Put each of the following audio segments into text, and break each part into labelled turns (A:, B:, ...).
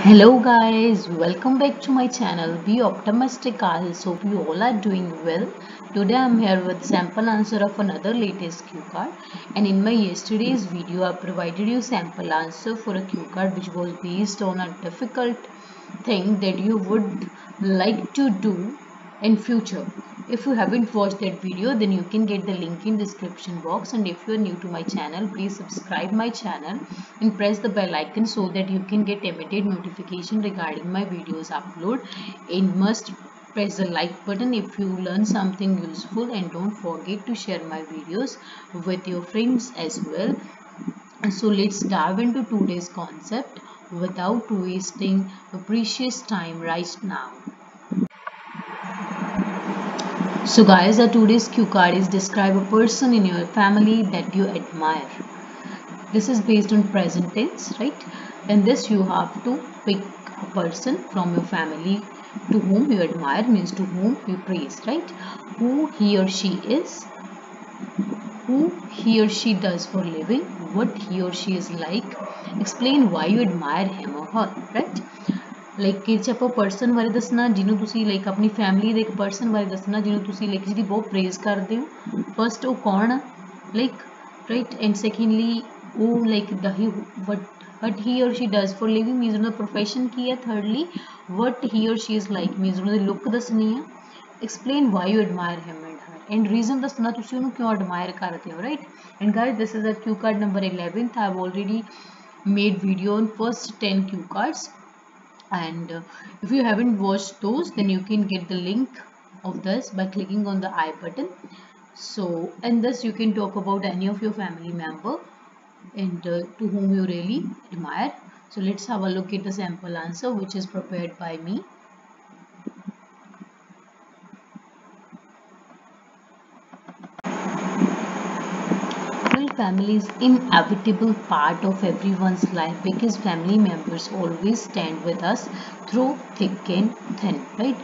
A: Hello guys, welcome back to my channel. Be optimistic guys. Hope you all are doing well. Today I'm here with sample answer of another latest cue card. And in my yesterday's video I provided you sample answer for a cue card which was based on a difficult thing that you would like to do in future. If you haven't watched that video, then you can get the link in description box, and if you are new to my channel, please subscribe my channel and press the bell icon so that you can get immediate notification regarding my videos upload. And must press the like button if you learn something useful, and don't forget to share my videos with your friends as well. So let's dive into today's concept without wasting precious time right now. So guys, today's cue card is describe a person in your family that you admire. This is based on present tense, right? In this you have to pick a person from your family to whom you admire, means to whom you praise, right? Who he or she is, who he or she does for living, what he or she is like, explain why you admire him or her, right? Like ਇਹ 'ਚ ਆਪਾਂ person ਬਾਰੇ ਦੱਸਣਾ ਜਿਹਨੂੰ ਤੁਸੀਂ like ਆਪਣੀ family ਦੇ ਇੱਕ ਪਰਸਨ ਬਾਰੇ ਦੱਸਣਾ ਜਿਹਨੂੰ ਤੁਸੀਂ ਲਾਈਕ ਜਿਹਦੀ ਬਹੁਤ ਪ੍ਰੇਜ਼ ਕਰਦੇ ਹੋ ਫਸਟ ਉਹ ਕੌਣ ਆ ਲਾਈਕ ਰਾਈਟ ਐਂਡ ਸੈਕੰਡਲੀ ਉਹ like the he what he or she does for living means ਉਹਨਾਂ ਦਾ profession ਕੀ ਹੈ thirdly what he or she is like means ਉਹਨਾਂ ਦੀ look ਦੱਸਣੀ ਆ explain why you admire him and her and reason ਦੱਸਣਾ ਤੁਸੀਂ ਉਹਨੂੰ ਕਿਉਂ admire ਕਰਦੇ ਹੋ right and guys this is a cue card number 11th I have already made video on first 10 cue cards and if you haven't watched those then you can get the link of this by clicking on the I button. So in this you can talk about any of your family member and to whom you really admire. So let's have a look at the sample answer which is prepared by me. Family is inevitable part of everyone's life because family members always stand with us through thick and thin, right?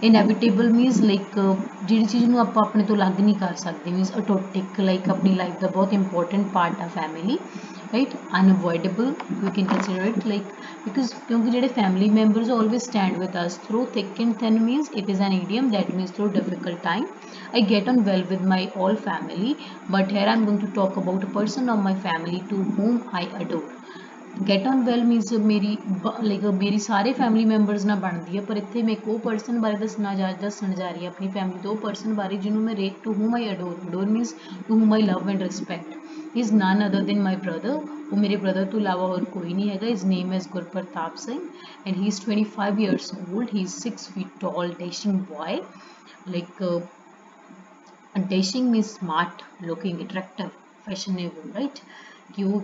A: Inevitable means like ਜਿਹੜੀ ਚੀਜ਼ ਨੂੰ ਆਪਾਂ ਆਪਣੇ ਤੋਂ ਅਲੱਗ ਨਹੀਂ ਕਰ ਸਕਦੇ means ਅਟੋਟਿਕ like ਆਪਣੀ life ਦਾ ਬਹੁਤ important part ਆ family, right? Unavoidable we can consider it like because ਕਿਉਂਕਿ ਜਿਹੜੇ family members always stand with us through thick and thin means it is an idiom that means through difficult time. I get on well with my all family, but here I'm going to talk about a person of my family to whom I adore. Get on well means मेरी like मेरी सारे family members ਨਾਲ ਬਣਦੀ ਹੈ ਪਰ ਇੱਥੇ ਮੈਂ ਇੱਕ ਉਹ person ਬਾਰੇ ਦੱਸਣ ਜਾ ਰਹੀ ਹਾਂ ਆਪਣੀ family ਤੋਂ ਉਹ person ਬਾਰੇ ਜਿਹਨੂੰ ਮੈਂ to whom I adore means to whom I love and respect. He is none other than my brother. वो मेरे brother ਤੋਂ ਇਲਾਵਾ ਹੋਰ ਕੋਈ ਨਹੀਂ ਹੈਗਾ. His name is Gurpratap Singh and he is 25 years old. He is 6 feet tall, dashing boy. Like dashing means smart looking, attractive, fashionable, right? कि वो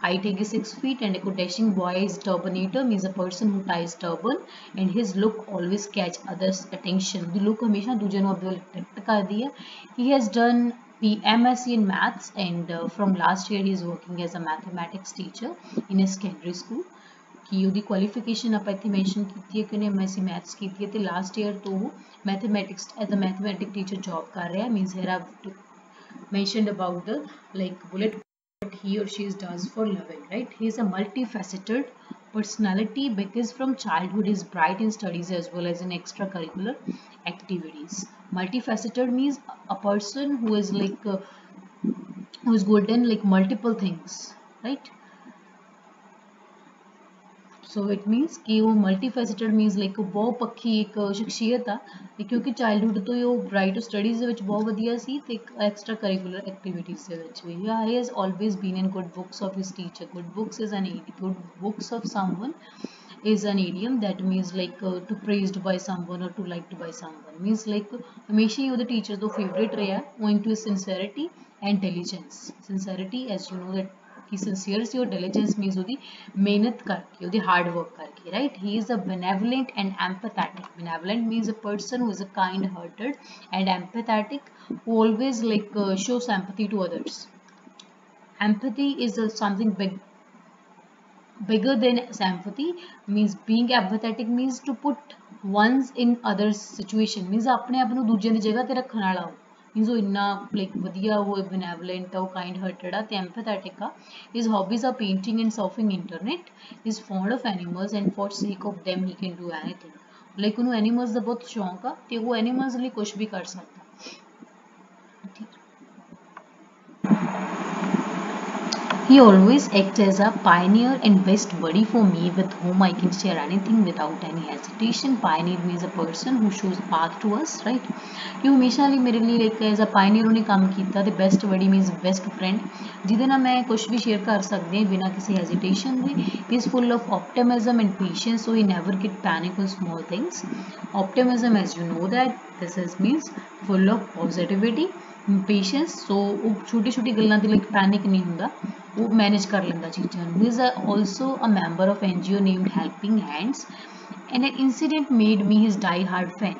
A: height है 6 feet and a dashing boy is turbanator means a person who ties turban and his look always catch others attention. The look हमेशा दूजे ਨੂੰ अपने attract करदी है. He has done MSc in maths and from last year he is working as a mathematics teacher in a secondary school. कि ਉਹਦੀ qualification ਆਪਾਂ ਇੱਥੇ ਮੈਂਸ਼ਨ ਕੀਤੀ ਹੈ ਕਿ ਉਹਨੇ ਐਮਐਸਸੀ ਮੈਥਸ ਕੀਤੀ ਹੈ ਤੇ ਲਾਸਟ ਈਅਰ ਤੋਂ ਉਹ mathematics as a mathematic teacher job ਕਰ ਰਿਹਾ means here I've mentioned about the like bullet what he or she does for living, right? He is a multifaceted personality because from childhood he is bright in studies as well as in extracurricular activities. Multifaceted means a person who is like who is good in like multiple things, right? So it मीनस कि वो मल्टीफैसेटेड मीनस like बहुत पक्की एक शख्सियत आ क्योंकि childhood तो ही वो bright studies ਦੇ बहुत ਵਧੀਆ ਸੀ ਤੇ एक्स्ट्रा करिकुलर एक्टिविटीज़ ਦੇ ਵਿੱਚ ਵੀ yeah he has always been in good books of his teacher. Good books is an good books of someone is an idiom that means like to praised by someone or to liked by someone means like ਹਮੇਸ਼ਾ ਹੀ ਉਹਦੇ teacher ਤੋਂ favourite ਰਿਹਾ owing to his sincerity and diligence. Sincerity as you know that कि sincerity or diligence means ਉਹਦੀ ਮਿਹਨਤ ਕਰਕੇ ਉਹਦੀ hard work ਕਰਕੇ, right? He is a benevolent and empathetic. Benevolent means a person who is a kind-hearted and empathetic who always like shows empathy to others. Empathy is something bigger than sympathy means being empathetic means to put one's in others situation means ਆਪਣੇ ਆਪ ਨੂੰ ਦੂਜਿਆਂ ਦੀ ਜਗ੍ਹਾ ਤੇ ਰੱਖਣ ਵਾਲਾ मीनस वो इन्ना लाइक वधिया, वो बेनेवलेंट आ, वो काइंड हार्टेड आ ते एम्पैथेटिक आ। His hobbies are painting and surfing internet, is fond of animals and for sake of them he can do anything. Like उन्होंने एनिमल्स का बहुत शौक आ ते वो एनिमल्स लिए कुछ भी कर सकता। He always acts as a pioneer and best buddy for me, with whom I can share anything without any hesitation. Pioneer means a person who shows path to us, right? कि हमेशा लिए मेरे लिए like as a pioneer उन्हें काम किया ते best buddy means best friend, जिदे ना मैं कुछ भी share कर सकते हैं बिना किसी hesitation they. He is full of optimism and patience, so he never get panic on small things. Optimism, as you know that this is means full of positivity. Patience, so वो छोटी छोटी गल्लां ते लाइक पैनिक नहीं हुंदा, वो manage कर लेंदा चीज़ां नूं. He is also a member of NGO named helping hands and an incident made me his die hard fan.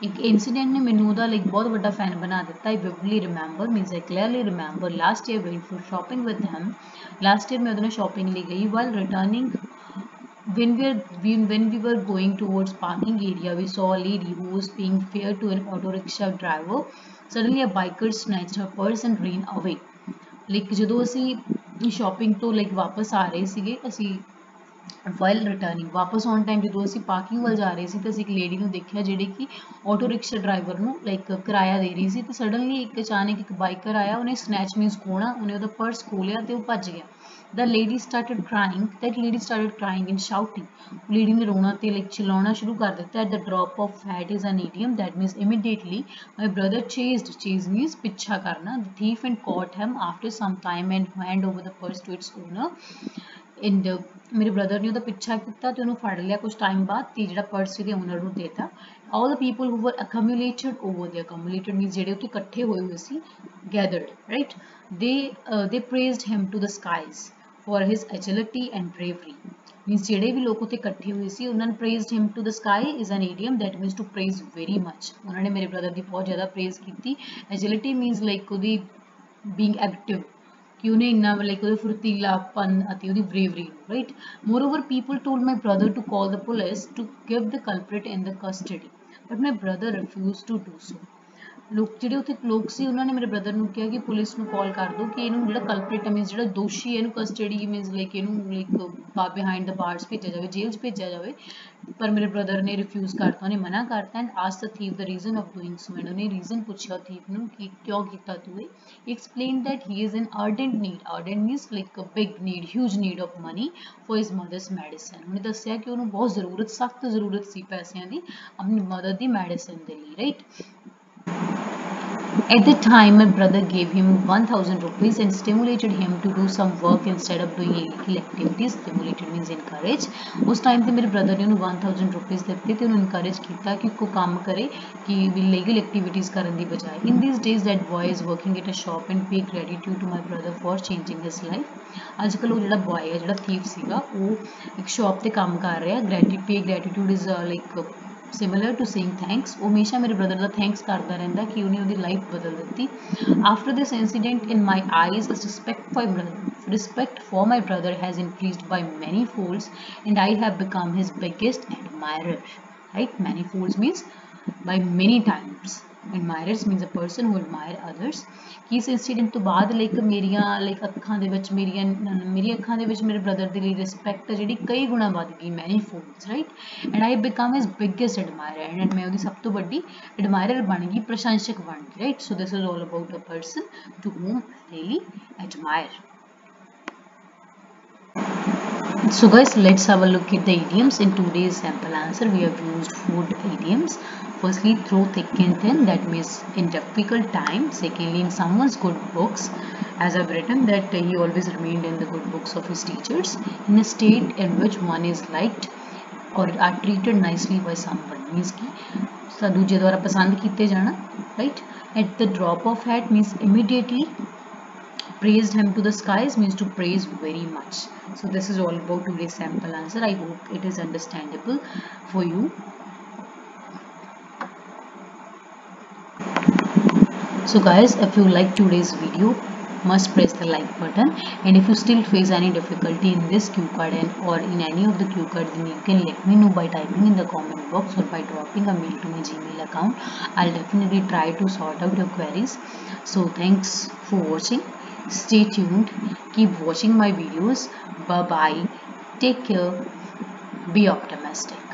A: एक इंसीडेंट ने मैनू उहदा लाइक बहुत बड़ा फैन बना दिता. I vividly remember means I clearly remember last year went for shopping with him. Last year मैं उहदे नाल शॉपिंग लई गई. While returning, when we were going towards parking area, we saw a lady who was paying fare to an auto rickshaw driver. Suddenly a biker snatched her purse and ran away. Like ਜਦੋਂ ਅਸੀਂ shopping ਤੋਂ like ਵਾਪਸ ਆ ਰਹੇ ਸੀਗੇ, ਅਸੀਂ while returning ਵਾਪਸ ਆਨ time ਜਦੋਂ ਅਸੀਂ ਪਾਰਕਿੰਗ ਵੱਲ ਜਾ ਰਹੇ ਸੀ ਤਾਂ ਅਸੀਂ ਇੱਕ ਲੇਡੀ ਨੂੰ ਦੇਖਿਆ ਜਿਹੜੀ ਕਿ ਆਟੋ ਰਿਕਸ਼ਾ ਡਰਾਈਵਰ ਨੂੰ ਲਾਈਕ ਕਿਰਾਇਆ ਦੇ ਰਹੀ ਸੀ, ਤੇ ਸਡਨਲੀ ਇੱਕ ਅਚਾਨਕ ਇੱਕ ਬਾਈਕਰ ਆਇਆ, ਉਹਨੇ ਸਨੈਚ ਮੀਨਸ ਖੋਣਾ, ਉਹਨੇ ਉਹਦਾ ਪਰਸ ਖੋਲਿਆ ਤੇ ਉਹ ਭੱਜ ਗਿਆ. The lady started crying. That lady started crying and shouting. Lady ने रोना ते like चिल्लाना शुरू कर दिता. At the drop of hat is an idiom that means immediately. My brother chased. Chase means पीछा करना. The thief and caught him after some time and hand over the purse to its owner. And ਮੇਰੇ brother ਨੇ ਉਹਦਾ ਪਿੱਛਾ ਕੀਤਾ ਤੇ ਉਹਨੂੰ ਫੜ ਲਿਆ ਕੁਝ ਟਾਈਮ ਬਾਅਦ ਤੇ ਜਿਹੜਾ ਪਰਸ ਦੇ ਓਨਰ ਨੂੰ ਦੇਤਾ. All the people who were accumulated over there, accumulated means ਜਿਹੜੇ ਉੱਥੇ ਇਕੱਠੇ ਹੋਏ ਹੋਏ ਸੀ, gathered, right? They praised him to the skies for his agility and bravery. Means ਜਿਹੜੇ ਵੀ ਲੋਕ ਉੱਥੇ ਇਕੱਠੇ ਹੋਏ ਸੀ ਉਹਨਾਂ ਨੇ praised him to the sky is an idiom that means to praise very much. ਉਹਨਾਂ ਨੇ ਮੇਰੇ ਬ੍ਰਦਰ ਦੀ ਬਹੁਤ ਜ਼ਿਆਦਾ praise ਕੀਤੀ. Agility means like ਉਹਦੀ being active, कि उन्हें इन्ना लाइक ਉਹਦੇ ਫੁਰਤੀਲਾਪਨ ਅਤੇ ਉਹਦੀ bravery, right? Moreover, people told my brother to call the police to give the culprit in the custody, but my brother refused to do so. ਲੋਕ ਜਿਹੜੇ ਉੱਥੇ ਲੋਕ ਸੀ ਉਹਨਾਂ ਨੇ ਮੇਰੇ ਬ੍ਰਦਰ ਨੂੰ ਕਿਹਾ ਕਿ ਪੁਲਿਸ ਨੂੰ ਕਾਲ ਕਰ ਦਿਓ ਕਿ ਇਹਨੂੰ ਜਿਹੜਾ ਕਲਪ੍ਰਿਟ ਮੀਨਸ ਜਿਹੜਾ ਦੋਸ਼ੀ ਹੈ ਇਹਨੂੰ ਕਸਟਡੀ ਮੀਨਸ ਲਾਈਕ ਇਹਨੂੰ ਲਾਈਕ ਬਿਹਾਈਂਡ ਦ ਬਾਰਸ ਭੇਜਿਆ ਜਾਵੇ, ਜੇਲ੍ਹ 'ਚ ਭੇਜਿਆ ਜਾਵੇ. ਪਰ ਮੇਰੇ ਬ੍ਰਦਰ ਨੇ ਰਿਫਿਊਜ਼ ਕਰਤਾ, ਉਹਨੇ ਮਨਾ ਕਰਤਾ. And ask the thief the reason of doing so, and ਉਹਨੇ ਰੀਜ਼ਨ ਪੁੱਛਿਆ ਥੀਫ ਨੂੰ ਕਿ ਕਿਉਂ ਕੀਤਾ ਤੂੰ ਇਹ. Explain that he is in urgent need. Urgent means like a big need, huge need of money for his mother's medicine. ਉਹਨੇ ਦੱਸਿਆ ਕਿ ਉਹਨੂੰ ਬਹੁਤ ਜ਼ਰੂਰਤ, ਸਖਤ ਜ਼ਰੂਰਤ ਸੀ ਪੈਸਿਆਂ ਦੀ ਆਪਣੀ ਮਦਰ ਦੀ ਮੈਡੀਸਨ ਦੇ ਲਈ, right? At the time, my brother gave him 1000 rupees and stimulated him to do some work instead of doing illegal activities. Stimulated means encourage. उस time पे मेरे brother ने उन्हें 1000 rupees ਦਿੱਤੇ ਤੇ ਉਹਨੂੰ encourage ਕੀਤਾ ਕਿ ਕੋਈ ਕੰਮ ਕਰੇ ਕਿ illegal activities ਕਰਨ ਦੀ ਬਜਾਏ. In these days, that boy is working at a shop and pay gratitude to my brother for changing his life. ਅੱਜ ਕੱਲ੍ਹ ਉਹ ਜਿਹੜਾ boy ਹੈ, ਜਿਹੜਾ thief ਸੀਗਾ, ਉਹ ਇੱਕ shop ਤੇ ਕੰਮ ਕਰ ਰਿਹਾ. Pay gratitude is like similar to saying thanks. ਉਹ ਹਮੇਸ਼ਾ ਮੇਰੇ brother ਦਾ thanks ਕਰਦਾ ਰਹਿੰਦਾ ਕਿ ਉਹਨੇ ਉਹਦੀ life ਬਦਲ ਦਿੱਤੀ. After this incident, in my eyes, respect for my brother has increased by many folds, and I have become his biggest admirer. Right? Many folds means by many times. Admirers means a person who admire others. कि इस incident तो बाद like मेरियां like ਅੱਖਾਂ ਦੇ ਵਿੱਚ ਮੇਰੀ ਅੱਖਾਂ ਦੇ ਵਿੱਚ ਮੇਰੇ ਬ੍ਰਦਰ ਦੇ ਲਈ ਰਿਸਪੈਕਟ ਹੈ ਜਿਹੜੀ ਕਈ ਗੁਣਾ ਵੱਧ ਗਈ, many folds, right? And I become his biggest admirer, and ਮੈਂ ਉਹਦੀ ਸਭ ਤੋਂ ਵੱਡੀ ਐਡਮਾਇਰਰ ਬਣ ਗਈ, ਪ੍ਰਸ਼ੰਸਕ ਬਣ ਗਈ, right? So this is all about a person to whom I really admire. So guys, let's have a look at the idioms. In today's sample answer, we have used 4 idioms. Firstly, through thick and thin, that means in difficult time. Secondly, in someone's good books, as I've written that he always remained in the good books of his teachers. In a state in which one is liked or are treated nicely by someone, means कि दूजे द्वारा पसंद किए जाना, right? At the drop of hat means immediately. Praised him to the skies means to praise very much. So this is all about today's sample answer. I hope it is understandable for you. So guys, if you like today's video, must press the like button. And if you still face any difficulty in this cue card and or in any of the cue cards, then you can let me know by typing in the comment box or by dropping a mail to my Gmail account. I'll definitely try to sort out your queries. So thanks for watching. Stay tuned. Keep watching my videos. Bye bye. Take care. Be optimistic.